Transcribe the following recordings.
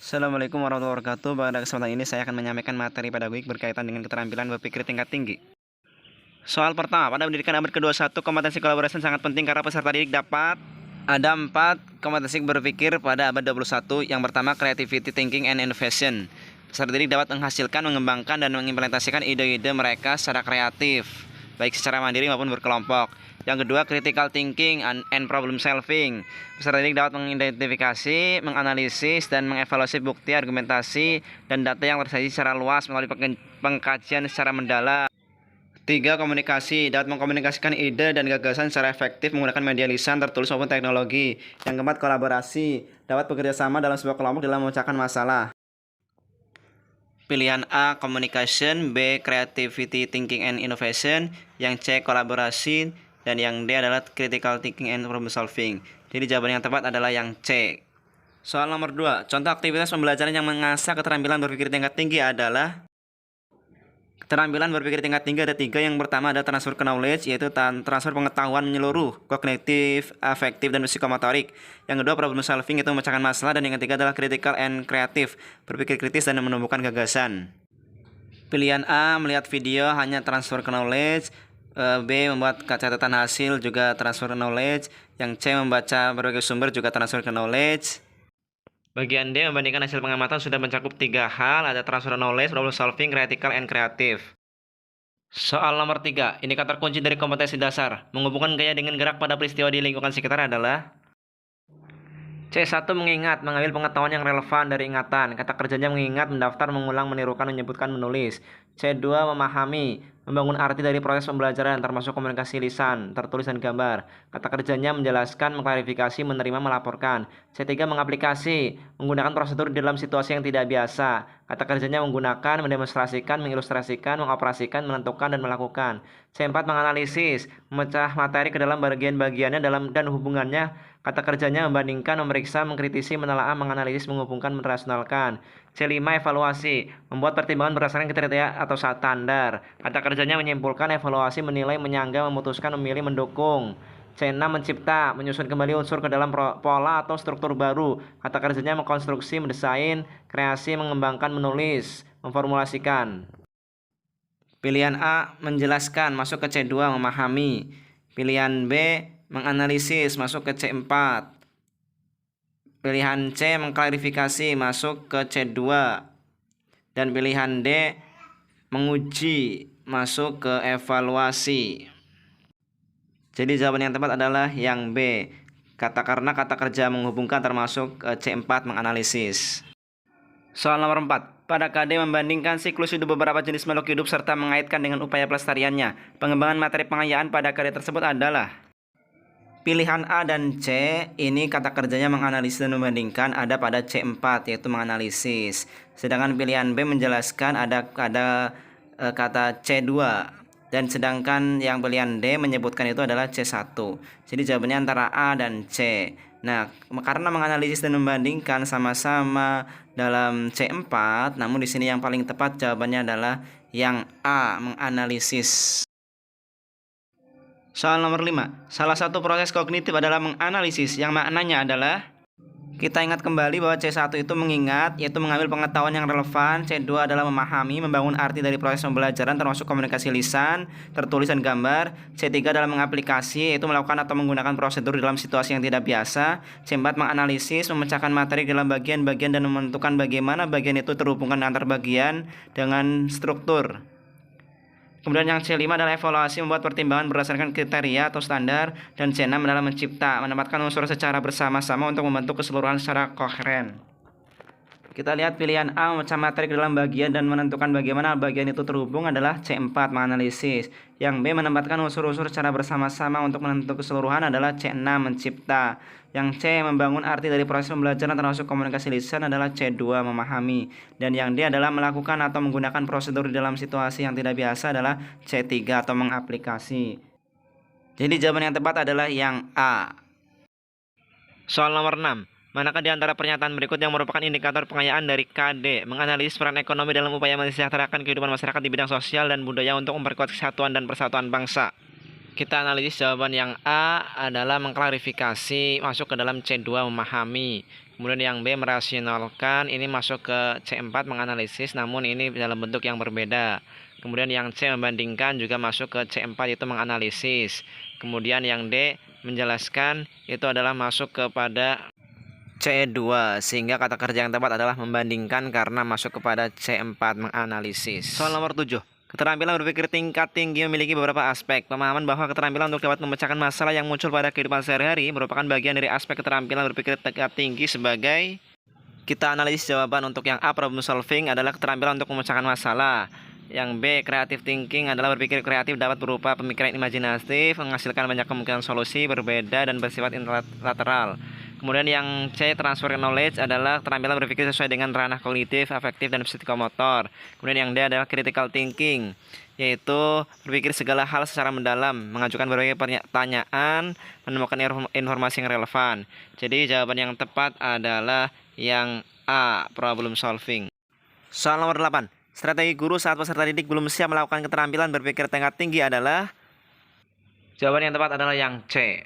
Assalamualaikum warahmatullahi wabarakatuh. Pada kesempatan ini saya akan menyampaikan materi pedagogik berkaitan dengan keterampilan berpikir tingkat tinggi. Soal pertama, pada pendidikan abad ke-21, kompetensi kolaborasi sangat penting karena peserta didik dapat ada 4 kompetensi berpikir pada abad 21. Yang pertama, creativity thinking and innovation. Peserta didik dapat menghasilkan, mengembangkan, dan mengimplementasikan ide-ide mereka secara kreatif, baik secara mandiri maupun berkelompok. Yang kedua, critical thinking and problem solving. Peserta didik dapat mengidentifikasi, menganalisis, dan mengevaluasi bukti, argumentasi, dan data yang tersaji secara luas melalui pengkajian secara mendalam. 3. Komunikasi, dapat mengkomunikasikan ide dan gagasan secara efektif menggunakan media lisan, tertulis maupun teknologi. Yang keempat, kolaborasi, dapat bekerja sama dalam sebuah kelompok dalam memecahkan masalah. Pilihan A, communication, B, creativity thinking and innovation, yang C, kolaborasi, dan yang D adalah critical thinking and problem solving. Jadi jawaban yang tepat adalah yang C. Soal nomor 2, contoh aktivitas pembelajaran yang mengasah keterampilan berpikir tingkat tinggi adalah keterampilan berpikir tingkat tinggi ada 3. Yang pertama ada transfer knowledge, yaitu transfer pengetahuan menyeluruh, kognitif, afektif, dan psikomotorik. Yang kedua problem solving, yaitu memecahkan masalah. Dan yang ketiga adalah critical and creative, berpikir kritis dan menumbuhkan gagasan. Pilihan A, melihat video hanya transfer knowledge. B, membuat catatan hasil juga transfer knowledge. Yang C, membaca berbagai sumber juga transfer knowledge. Bagian D, membandingkan hasil pengamatan sudah mencakup 3 hal, ada transfer knowledge, problem solving, critical, and creative. Soal nomor 3, indikator kunci dari kompetensi dasar. Menghubungkan gaya dengan gerak pada peristiwa di lingkungan sekitar adalah C1, mengingat, mengambil pengetahuan yang relevan dari ingatan. Kata kerjanya mengingat, mendaftar, mengulang, menirukan, menyebutkan, menulis. C2, memahami, membangun arti dari proses pembelajaran termasuk komunikasi lisan, tertulis, dan gambar. Kata kerjanya menjelaskan, mengklarifikasi, menerima, melaporkan. C3, mengaplikasi, menggunakan prosedur dalam situasi yang tidak biasa. Kata kerjanya menggunakan, mendemonstrasikan, mengilustrasikan, mengoperasikan, menentukan, dan melakukan. C4, menganalisis, memecah materi ke dalam bagian-bagiannya dan hubungannya. Kata kerjanya membandingkan, memeriksa, mengkritisi, menelaah, menganalisis, menghubungkan, merasionalkan. C5, evaluasi, membuat pertimbangan berdasarkan kriteria atau standar. Kata kerjanya menyimpulkan, evaluasi, menilai, menyanggah, memutuskan, memilih, mendukung. C6, mencipta, menyusun kembali unsur ke dalam pola atau struktur baru. Kata kerjanya mengkonstruksi, mendesain, kreasi, mengembangkan, menulis, memformulasikan. Pilihan A, menjelaskan, masuk ke C2, memahami. Pilihan B, menganalisis, masuk ke C4. Pilihan C, mengklarifikasi, masuk ke C2. Dan pilihan D, menguji, masuk ke evaluasi. Jadi jawaban yang tepat adalah yang B. Karena kata kerja menghubungkan termasuk C4, menganalisis. Soal nomor 4. Pada KD membandingkan siklus hidup beberapa jenis makhluk hidup serta mengaitkan dengan upaya pelestariannya. Pengembangan materi pengayaan pada KD tersebut adalah pilihan A dan C. Ini kata kerjanya menganalisis dan membandingkan ada pada C4, yaitu menganalisis. Sedangkan pilihan B menjelaskan ada kata C2. Dan sedangkan yang pilihan D menyebutkan itu adalah C1. Jadi jawabannya antara A dan C. Nah, karena menganalisis dan membandingkan sama-sama dalam C4, namun di sini yang paling tepat jawabannya adalah yang A, menganalisis. Soal nomor 5. Salah satu proses kognitif adalah menganalisis, yang maknanya adalah kita ingat kembali bahwa C1 itu mengingat, yaitu mengambil pengetahuan yang relevan. C2 adalah memahami, membangun arti dari proses pembelajaran termasuk komunikasi lisan, tertulis, dan gambar. C3 adalah mengaplikasi, yaitu melakukan atau menggunakan prosedur dalam situasi yang tidak biasa. C4, menganalisis, memecahkan materi dalam bagian-bagian dan menentukan bagaimana bagian itu terhubungkan antar bagian dengan struktur. Kemudian yang C5 adalah evaluasi, membuat pertimbangan berdasarkan kriteria atau standar. Dan C6 adalah mencipta, menempatkan unsur secara bersama-sama untuk membentuk keseluruhan secara koheren. Kita lihat pilihan A, memecah materi ke dalam bagian dan menentukan bagaimana bagian itu terhubung adalah C4, menganalisis. Yang B, menempatkan unsur-unsur secara bersama-sama untuk menentukan keseluruhan adalah C6, mencipta. Yang C, membangun arti dari proses pembelajaran termasuk komunikasi lisan adalah C2, memahami. Dan yang D adalah melakukan atau menggunakan prosedur di dalam situasi yang tidak biasa adalah C3, atau mengaplikasi. Jadi jawaban yang tepat adalah yang A. Soal nomor 6. Manakah di antara pernyataan berikut yang merupakan indikator pengayaan dari KD? Menganalisis peran ekonomi dalam upaya mensejahterakan kehidupan masyarakat di bidang sosial dan budaya untuk memperkuat kesatuan dan persatuan bangsa. Kita analisis jawaban yang A adalah mengklarifikasi, masuk ke dalam C2 memahami. Kemudian yang B merasionalkan, ini masuk ke C4 menganalisis, namun ini dalam bentuk yang berbeda. Kemudian yang C membandingkan juga masuk ke C4 itu menganalisis. Kemudian yang D menjelaskan itu adalah masuk kepada C2, sehingga kata kerja yang tepat adalah membandingkan karena masuk kepada C4 menganalisis. Soal nomor 7. Keterampilan berpikir tingkat tinggi memiliki beberapa aspek. Pemahaman bahwa keterampilan untuk dapat memecahkan masalah yang muncul pada kehidupan sehari-hari merupakan bagian dari aspek keterampilan berpikir tingkat tinggi sebagai kita analisis jawaban untuk yang A, problem solving adalah keterampilan untuk memecahkan masalah. Yang B, creative thinking adalah berpikir kreatif dapat berupa pemikiran imajinatif, menghasilkan banyak kemungkinan solusi berbeda dan bersifat lateral. Kemudian yang C, transfer knowledge adalah keterampilan berpikir sesuai dengan ranah kognitif, afektif, dan psikomotor. Kemudian yang D adalah critical thinking, yaitu berpikir segala hal secara mendalam, mengajukan berbagai pertanyaan, menemukan informasi yang relevan. Jadi jawaban yang tepat adalah yang A, problem solving. Soal nomor 8. Strategi guru saat peserta didik belum siap melakukan keterampilan berpikir tingkat tinggi adalah jawaban yang tepat adalah yang C.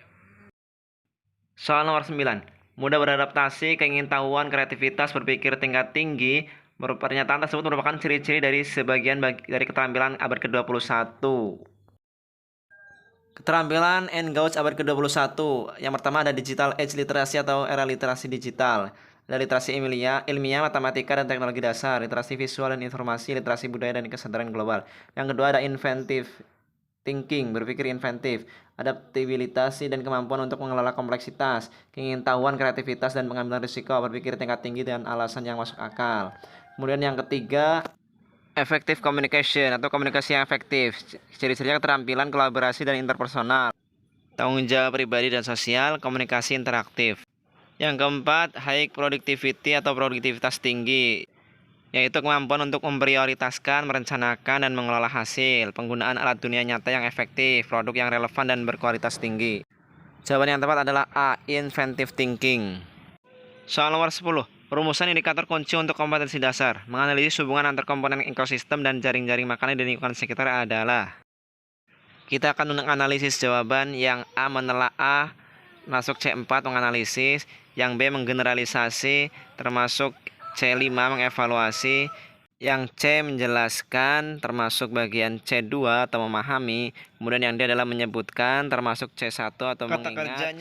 Soal nomor 9. Mudah beradaptasi, keingintahuan, kreativitas, berpikir tingkat tinggi. Pernyataan tersebut merupakan ciri-ciri dari sebagian dari keterampilan abad ke-21. Keterampilan Engage abad ke-21. Yang pertama ada digital age literasi atau era literasi digital. Ada literasi ilmiah, matematika, dan teknologi dasar, literasi visual dan informasi, literasi budaya, dan kesadaran global. Yang kedua ada inventive thinking, berpikir inventif, adaptabilitas dan kemampuan untuk mengelola kompleksitas, keingintahuan, kreativitas, dan pengambilan risiko, berpikir tingkat tinggi dengan alasan yang masuk akal. Kemudian yang ketiga, effective communication atau komunikasi yang efektif, ciri-cirinya keterampilan kolaborasi dan interpersonal, tanggung jawab pribadi dan sosial, komunikasi interaktif. Yang keempat, high productivity atau produktivitas tinggi, yaitu kemampuan untuk memprioritaskan, merencanakan, dan mengelola hasil, penggunaan alat dunia nyata yang efektif, produk yang relevan dan berkualitas tinggi. Jawaban yang tepat adalah A, inventive thinking. Soal nomor 10. Perumusan indikator kunci untuk kompetensi dasar. Menganalisis hubungan antar komponen ekosistem dan jaring-jaring makanan di lingkungan sekitar adalah. Kita akan menganalisis jawaban yang A menelaah, masuk C4 menganalisis, yang B menggeneralisasi, termasuk C5 mengevaluasi, yang C menjelaskan, termasuk bagian C2 atau memahami, kemudian yang D adalah menyebutkan, termasuk C1 atau mengingat.